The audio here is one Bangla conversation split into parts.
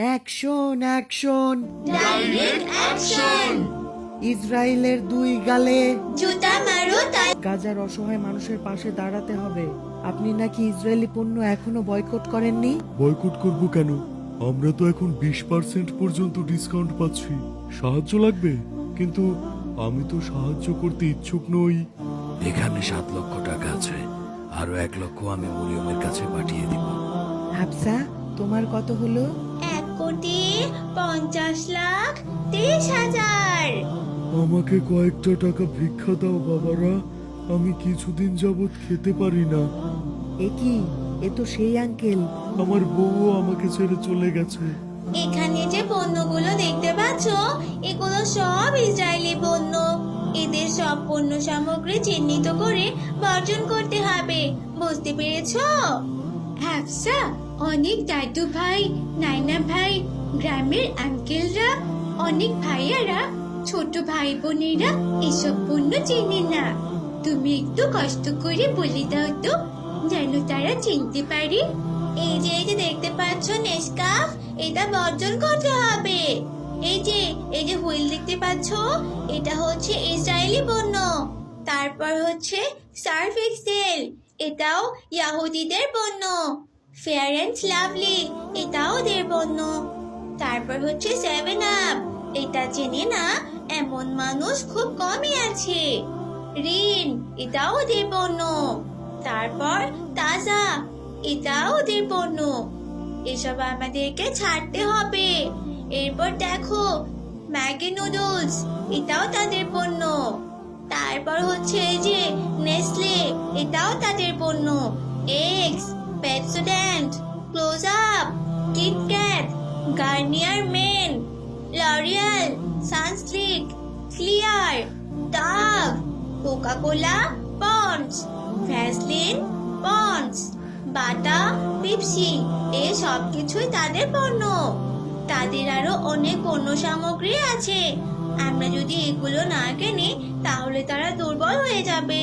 Action action, direct action. ইসরায়েলের দুই গালে। জুতা মারো তাই। গাজার অসহায় মানুষের পাশে দাঁড়াতে হবে। আপনি নাকি ইসরায়েলি পণ্য এখনো বয়কট করেননি? বয়কট করব কেন? আমরা তো এখন 20% পর্যন্ত ডিসকাউন্ট পাচ্ছি। সাহায্য লাগবে, কিন্তু আমি তো সাহায্য করতে ইচ্ছুক নই। এখানে 7 লক্ষ টাকা আছে, আরো 1 লক্ষ আমি মরিয়মের কাছে পাঠিয়ে দিব। হাফসা, তোমার কত হলো? 1,50,30,000। আমাকে কয়েকটা টাকা ভিক্ষা দাও বাবারা, আমি কিছুদিন যাবত খেতে পারি না। এ কি? এ তো সেই আঙ্কেল। আমার বউও আমাকে ছেড়ে চলে গেছে। এখানে যে পণ্যগুলো দেখতে পাচ্ছ, এগুলো সব ইসরায়েলি পণ্য। এদের সব পণ্য সামগ্রী চিহ্নিত করে বর্জন করতে হবে, বুঝতে পেরেছো? হাফসা, অনেক দাদু ভাই, নাইনা ভাই, গ্রামের আঙ্কেলরা, অনেক ভাইয়ারা, ছোট ভাই বোনেরা এসব পণ্য চেনে না। তুমি একটু কষ্ট করে বলে দাও তো, যেন তারা চিনতে পারে। এই যে দেখতে পাচ্ছ নেসকাফ, এটা বর্জন করতে হবে। এই যে হুইল দেখতে পাচ্ছ, এটা হচ্ছে ইসরায়েলি পণ্য। তারপর হচ্ছে সার্ফ এক্সেল, এটাও ইয়াহুদিদের পণ্য। ফেয়ার অ্যান্ড লাভলি, এটাও ওদের পণ্য। তারপর হচ্ছে 7 আপ, এটা চেনে না এমন মানুষ খুব কমই আছে। রিন, এটাও ওদের পণ্য। তারপর তাজা, এটাও ওদের পণ্য। এসব আমাদেরকে ছাড়তে হবে। এরপর দেখো ম্যাগি নুডলস, এটাও তাদের পণ্য। তারপর হচ্ছে এই যে নেসলে, এটাও তাদের পণ্য। Axe, Pepsodent, Close Up, KitKat, Garnier Men, L'Oreal, Sunsilk, Clear, Dove, Coca Cola, Pond's, Vaseline, Pond's, Bata, Pepsi, এই সব কিছুই তাদের পণ্য। তাদের আরো অনেক পণ্য সামগ্রী আছে। আমরা যদি এগুলো না কিনি তাহলে তারা দুর্বল হয়ে যাবে।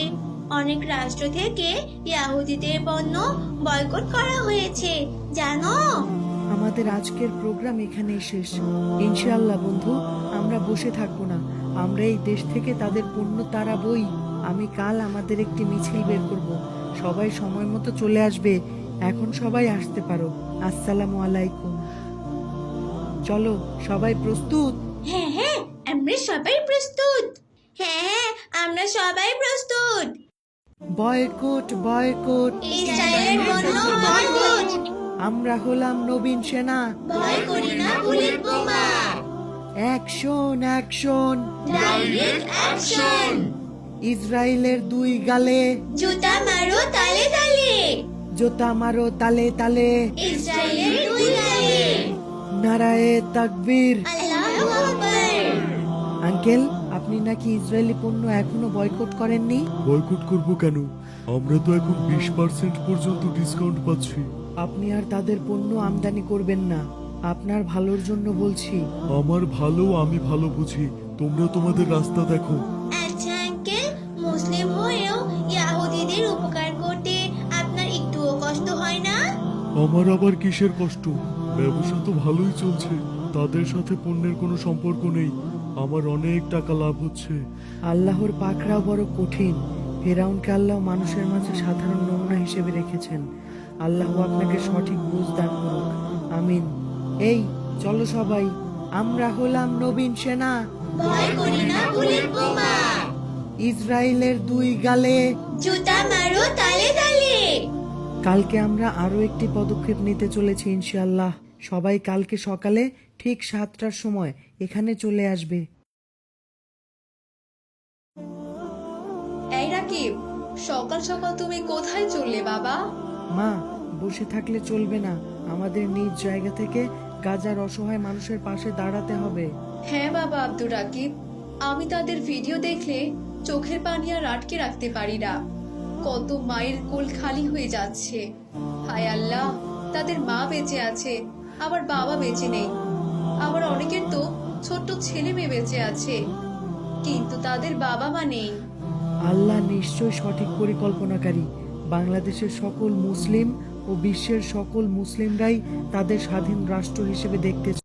অনেক রাষ্ট্র থেকে ইয়াহুদিদের পণ্য বয়কট করা হয়েছে, জানো? আমাদের আজকের প্রোগ্রাম এখানেই শেষ। ইনশাআল্লাহ বন্ধু, আমরা বসে থাকবো না। আমরা এই দেশ থেকে তাদের পণ্য তাড়াবই। আমি কাল আমাদের একটি মিছিল বের করব। সবাই সময় মতো চলে আসবে। এখন সবাই আসতে পারো। আসসালামু আলাইকুম। চলো, সবাই প্রস্তুত? হ্যাঁ হ্যাঁ, আমরা সবাই প্রস্তুত। হ্যাঁ, আমরা সবাই প্রস্তুত। বয়কট বয়কট, ইসরায়েলের পণ্য বয়কট। আমরা হলাম নবীন সেনা। ভয় করি না বুলেট বোমা। Action action, direct action. ইসরায়েলের দুই গালে। জুতা মারো তালে তালে। জোতা মারো তালে তালে। ইসরায়েলের দুই গালে। নারায়ে তাকবীর। আল্লাহু আকবার। আঙ্কেল, আপনি নাকি ইসরায়েলি পণ্য এখনো বয়কট করেননি? বয়কট করব কেন? আমরা তো এখন 20% পর্যন্ত ডিসকাউন্ট পাচ্ছি। আপনি আর তাদের পণ্য আমদানি করবেন না। আপনার ভালোর জন্য বলছি। আমার ভালো আমি ভালো বুঝি, তোমরা তোমাদের রাস্তা দেখো। আচ্ছা আঙ্কেল, মুসলিম হয়েও ইয়াহুদিদের উপকার করতে আপনার একটুও কষ্ট হয় না? আমার আবার কিসের কষ্ট? ব্যবসা তো ভালোই চলছে, তাদের সাথে পণ্যের কোনো সম্পর্ক নেই। আমার অনেক টাকা লাভ হচ্ছে। আল্লাহর পাকড়াও বড় কঠিন। ফেরাউনকে আল্লাহ মানুষের মাঝে সাধারণ নমুনা হিসেবে রেখেছেন। আল্লাহ আপনাকে সঠিক বুঝ দান করুক, আমিন। এই চলো সবাই, আমরা হলাম নবীন সেনা। ভয় করি না বুলেট বোমা। ইসরায়েলের দুই গালে। জুতা মারো তালে তালে। কালকে আমরা আরো একটি পদক্ষেপ নিতে চলেছি ইনশাআল্লাহ। সবাই কালকে সকালে ঠিক 7টার সময় এখানে চলে আসবে। এই রাকিব, সকাল সকাল তুমি কোথায় চললে বাবা? মা, বসে থাকলে চলবে না। আমাদের নিজ জায়গা থেকে গাজার অসহায় মানুষের পাশে দাঁড়াতে হবে। হ্যাঁ বাবা আব্দুর রাকিব, আমি তাদের ভিডিও দেখলে চোখের পানি আর আটকে রাখতে পারি না। কত মায়ের কোল খালি হয়ে যাচ্ছে। হায় আল্লাহ, তাদের মা বেঁচে আছে, আবার বাবা বেঁচে নেই। আবার অনেকের তো ছোট্ট ছেলে মেয়ে বেঁচে আছে, কিন্তু তাদের বাবা মা নেই। আল্লাহ নিশ্চয় সঠিক পরিকল্পনাকারী। বাংলাদেশের সকল মুসলিম ও বিশ্বের সকল মুসলিমরাই তাদের স্বাধীন রাষ্ট্র হিসেবে দেখতে চায়।